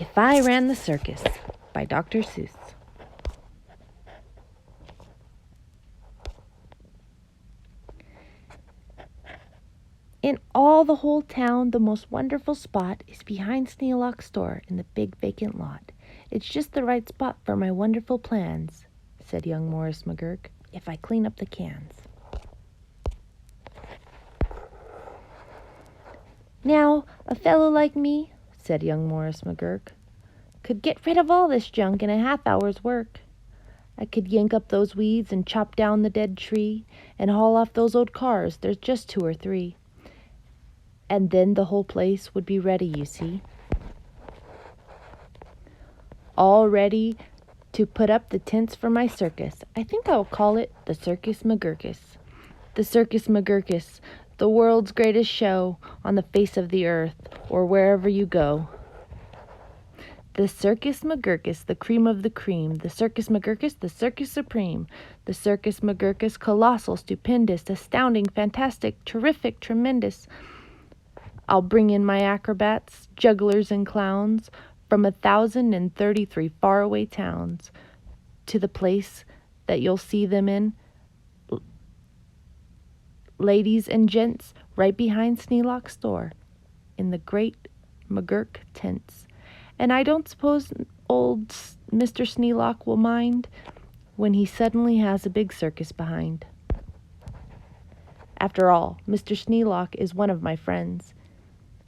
If I Ran the Circus by Dr. Seuss. In all the whole town, the most wonderful spot is behind Sneelock's store in the big vacant lot. It's just the right spot for my wonderful plans, said young Morris McGurk, if I clean up the cans. Now, a fellow like me, said young Morris McGurk, could get rid of all this junk in a half-hour's work. I could yank up those weeds and chop down the dead tree and haul off those old cars, there's just 2 or 3. And then the whole place would be ready, you see. All ready to put up the tents for my circus. I think I'll call it the Circus McGurkus. The Circus McGurkus, the world's greatest show on the face of the earth, or wherever you go. The Circus McGurkus, the cream of the cream. The Circus McGurkus, the circus supreme. The Circus McGurkus, colossal, stupendous, astounding, fantastic, terrific, tremendous. I'll bring in my acrobats, jugglers, and clowns from 1,033 faraway towns to the place that you'll see them in, ladies and gents, right behind Sneelock's store, in the great McGurk tents. And I don't suppose old Mr. Sneelock will mind when he suddenly has a big circus behind. After all, Mr. Sneelock is one of my friends.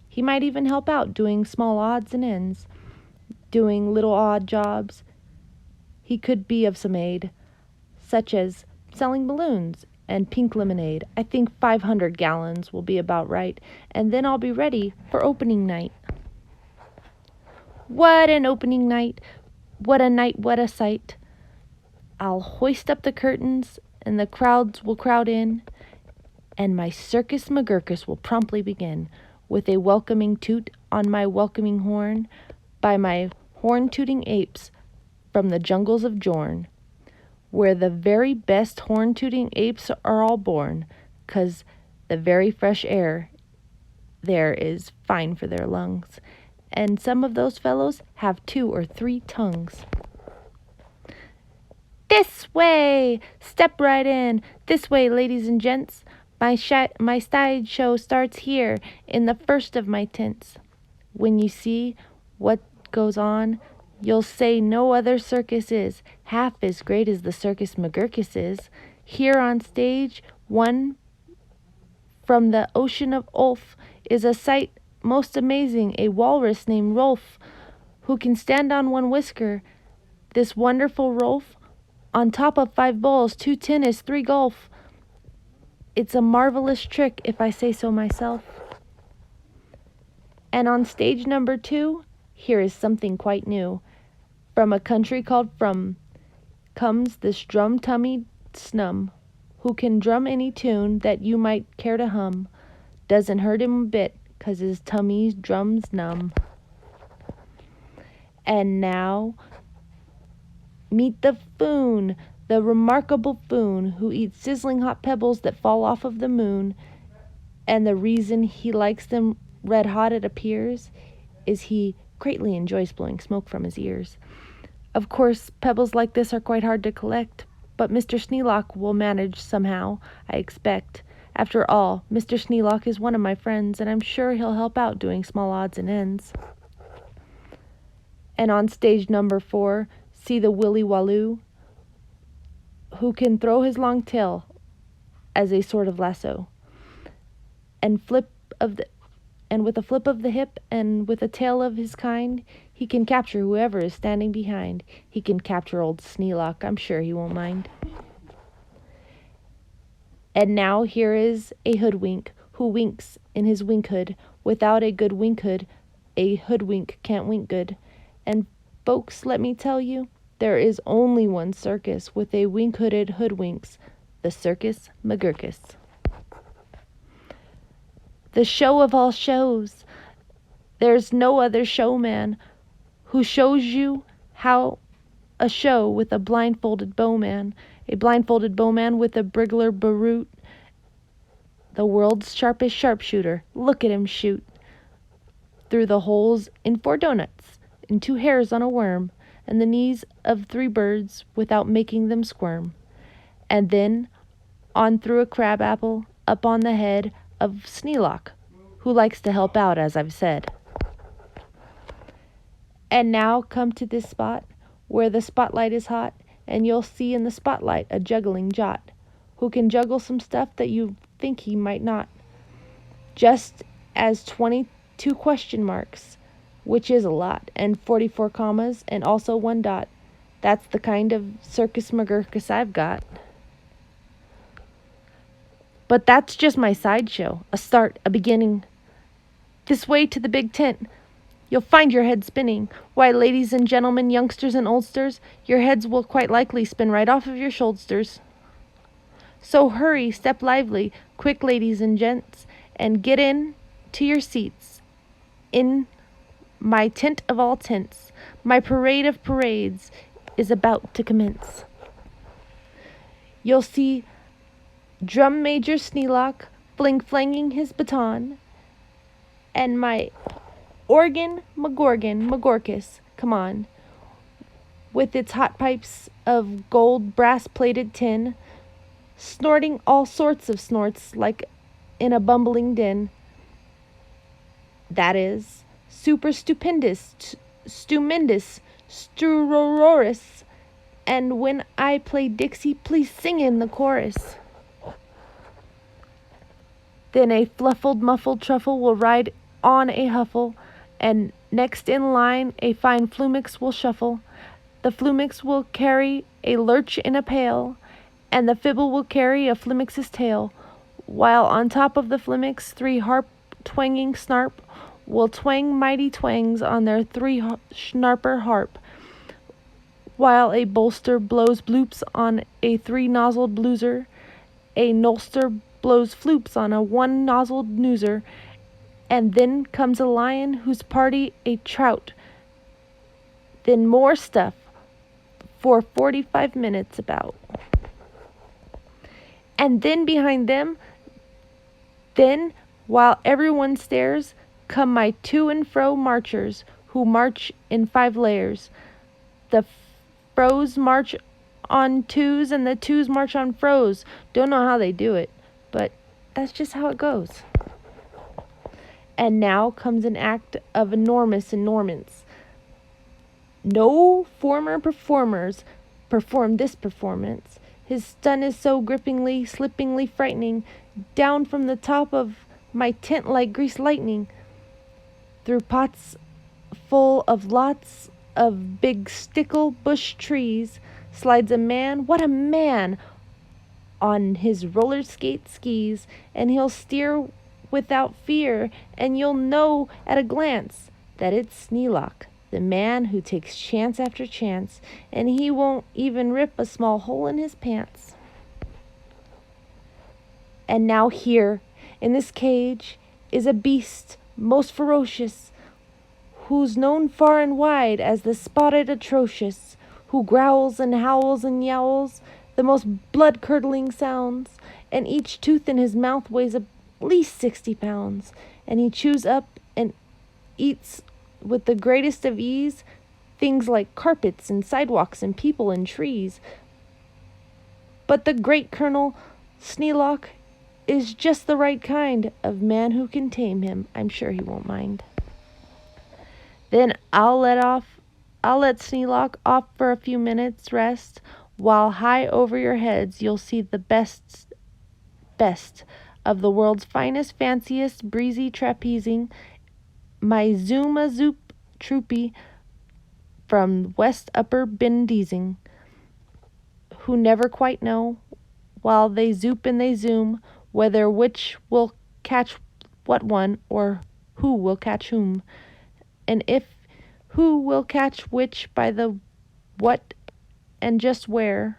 He might even help out doing small odds and ends, doing little odd jobs. He could be of some aid, such as selling balloons and pink lemonade. I think 500 gallons will be about right, and then I'll be ready for opening night. What an opening night! What a night, what a sight! I'll hoist up the curtains, and the crowds will crowd in, and my Circus McGurkus will promptly begin, with a welcoming toot on my welcoming horn, by my horn-tooting apes from the jungles of Jorn, where the very best horn-tooting apes are all born, 'cause the very fresh air there is fine for their lungs, and some of those fellows have 2 or 3 tongues. This way! Step right in! This way, ladies and gents! My sideshow starts here, in the first of my tents. When you see what goes on, you'll say no other circus is half as great as the Circus McGurkus is. Here on stage, one from the ocean of Ulf is a sight most amazing, a walrus named Rolf, who can stand on 1 whisker. This wonderful Rolf, on top of 5 balls, 2 tennis, 3 golf. It's a marvelous trick, if I say so myself. And on stage number 2, here is something quite new. From a country called From comes this drum-tummied snum, who can drum any tune that you might care to hum. Doesn't hurt him a bit, 'cause his tummy's drum's numb. And now, meet the Foon, the remarkable Foon, who eats sizzling hot pebbles that fall off of the moon. And the reason he likes them red hot, it appears, is he greatly enjoys blowing smoke from his ears. Of course, pebbles like this are quite hard to collect, but Mr. Sneelock will manage somehow, I expect. After all, Mr. Sneelock is one of my friends, and I'm sure he'll help out doing small odds and ends. And on stage number 4, see the Willy Walloo, who can throw his long tail as a sort of lasso, and with a flip of the hip and with a tail of his kind, he can capture whoever is standing behind. He can capture old Sneelock, I'm sure he won't mind. And now here is a hoodwink who winks in his wink hood. Without a good wink hood, a hoodwink can't wink good. And folks, let me tell you, there is only one circus with a wink-hooded hoodwinks, the Circus McGurkus. The show of all shows. There's no other showman who shows you how a show with a blindfolded bowman with a brigler baroot, the world's sharpest sharpshooter. Look at him shoot through the holes in 4 donuts and 2 hairs on a worm, and the knees of 3 birds without making them squirm. And then on through a crabapple, up on the head of Sneelock, who likes to help out, as I've said. And now come to this spot, where the spotlight is hot, and you'll see in the spotlight a juggling Jot, who can juggle some stuff that you think he might not. Just as 22 question marks, which is a lot, and 44 commas, and also 1 dot. That's the kind of Circus McGurkus I've got. But that's just my sideshow, a start, a beginning. This way to the big tent. You'll find your head spinning. Why, ladies and gentlemen, youngsters and oldsters, your heads will quite likely spin right off of your shoulders. So hurry, step lively, quick, ladies and gents, and get in to your seats. In my tent of all tents, my parade of parades is about to commence. You'll see Drum Major Sneelock fling-flanging his baton, and my organ McGorkus, come on, with its hot pipes of gold brass-plated tin, snorting all sorts of snorts like in a bumbling din. That is, super stupendous, stupendous, strurorous, and when I play Dixie, please sing in the chorus. Then a fluffled, muffled truffle will ride on a huffle, and next in line a fine flumix will shuffle. The flumix will carry a lurch in a pail, and the fibble will carry a flimix's tail, while on top of the flimix 3 harp-twanging snarp will twang mighty twangs on their 3 schnarper harp, while a bolster blows bloops on a 3-nozzled blueser, a nolster blows floops on a 1-nozzled nooser, and then comes a lion whose party a trout. Then more stuff for 45 minutes about. And then behind them, then, while everyone stares, come my to and fro marchers, who march in 5 layers. The fros march on 2s, and the 2s march on fros. Don't know how they do it, but that's just how it goes. And now comes an act of enormous enormance. No former performers performed this performance. His stun is so grippingly, slippingly frightening, down from the top of my tent like greased lightning. Through pots full of lots of big stickle bush trees slides a man, what a man, on his roller skate skis, and he'll steer without fear, and you'll know at a glance that it's Sneelock, the man who takes chance after chance, and he won't even rip a small hole in his pants. And now here, in this cage, is a beast most ferocious, who's known far and wide as the spotted atrocious, who growls and howls and yowls the most blood-curdling sounds, and each tooth in his mouth weighs at least 60 pounds, and he chews up and eats with the greatest of ease things like carpets and sidewalks and people and trees. But the great Colonel Sneelock is just the right kind of man who can tame him. I'm sure he won't mind. Then I'll let Sneelock off for a few minutes rest, while high over your heads you'll see the best of the world's finest, fanciest, breezy trapezing, my Zoom-a-Zoop troopy from West Upper Bendeezing, who never quite know, while they zoop and they zoom, whether which will catch what one, or who will catch whom, and if who will catch which by the what and just where,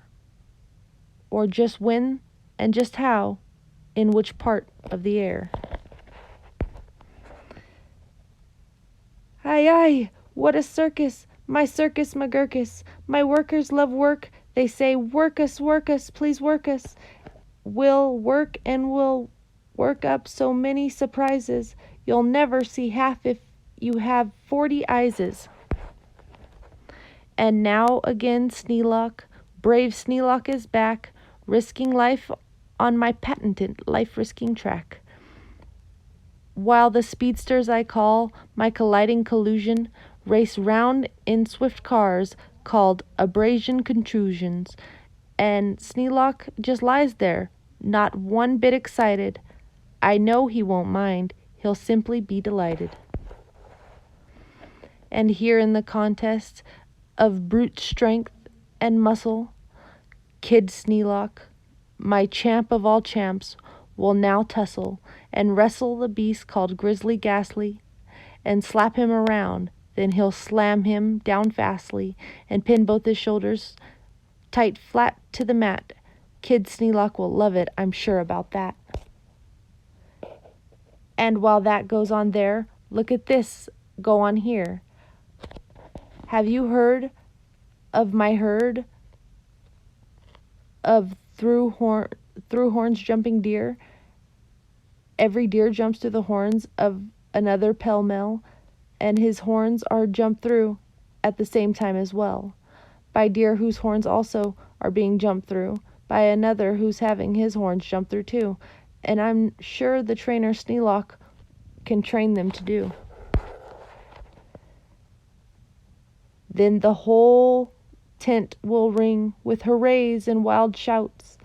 or just when and just how, in which part of the air. Aye, aye, what a circus, my Circus McGurkus. My workers love work. They say, work us, please work us. We'll work and we'll work up so many surprises. You'll never see half if you have 40 eyeses. And now again Sneelock, brave Sneelock is back, risking life on my patented life-risking track. While the speedsters I call my colliding collusion race round in swift cars called abrasion contusions, and Sneelock just lies there, not one bit excited. I know he won't mind, he'll simply be delighted. And here in the contest of brute strength and muscle, Kid Sneelock, my champ of all champs, will now tussle and wrestle the beast called Grizzly Ghastly, and slap him around. Then he'll slam him down fastly and pin both his shoulders tight flat to the mat. Kid Sneelock will love it, I'm sure about that. And while that goes on there, look at this go on here. Have you heard of my herd of through horns jumping deer? Every deer jumps through the horns of another pell-mell, and his horns are jumped through at the same time as well, by deer whose horns also are being jumped through, by another who's having his horns jumped through too, and I'm sure the trainer Sneelock can train them to do. Then the whole tent will ring with hoorays and wild shouts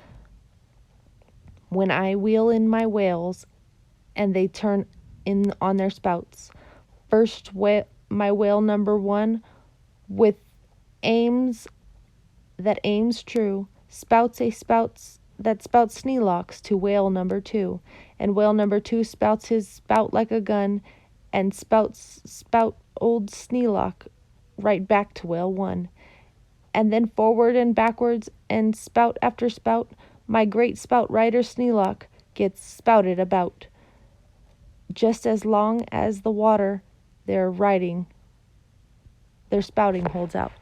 when I wheel in my whales and they turn in on their spouts. First, my whale number 1 with aims true spouts Sneelocks to whale number 2, and whale number 2 spouts his spout like a gun and spout old Sneelock right back to whale 1. And then forward and backwards and spout after spout, my great spout rider Sneelock gets spouted about, just as long as the water their spouting holds out.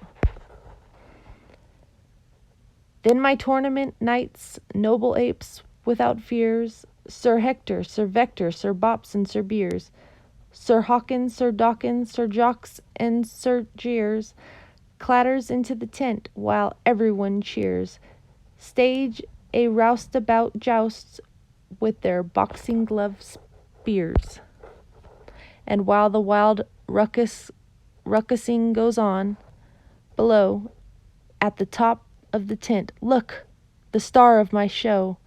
Then my tournament knights, noble apes without fears, Sir Hector, Sir Vector, Sir Bops, and Sir Beers, Sir Hawkins, Sir Dawkins, Sir Jocks, and Sir Jeers, clatters into the tent while everyone cheers, stage a roustabout jousts with their boxing glove spears. And while the wild ruckusing goes on below, at the top of the tent, look, the star of my show,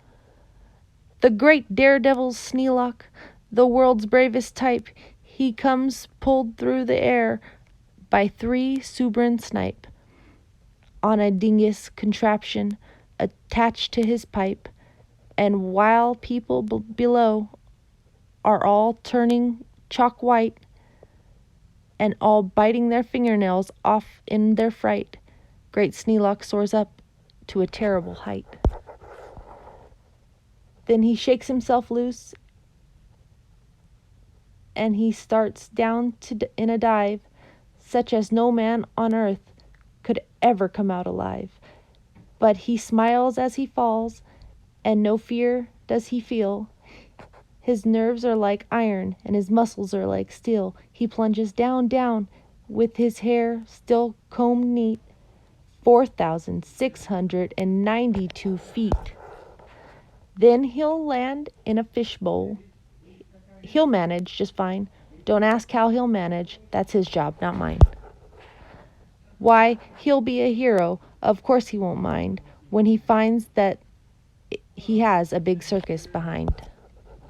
the great daredevil Sneelock, the world's bravest type. He comes pulled through the air by 3 Soubran snipe on a dingus contraption attached to his pipe, and while people below are all turning chalk white and all biting their fingernails off in their fright, great Sneelock soars up to a terrible height. Then he shakes himself loose and he starts down in a dive such as no man on earth could ever come out alive. But he smiles as he falls, and no fear does he feel. His nerves are like iron, and his muscles are like steel. He plunges down, down, with his hair still combed neat, 4,692 feet. Then he'll land in a fishbowl. He'll manage just fine. Don't ask how he'll manage. That's his job, not mine. Why, he'll be a hero. Of course he won't mind when he finds that he has a big circus behind.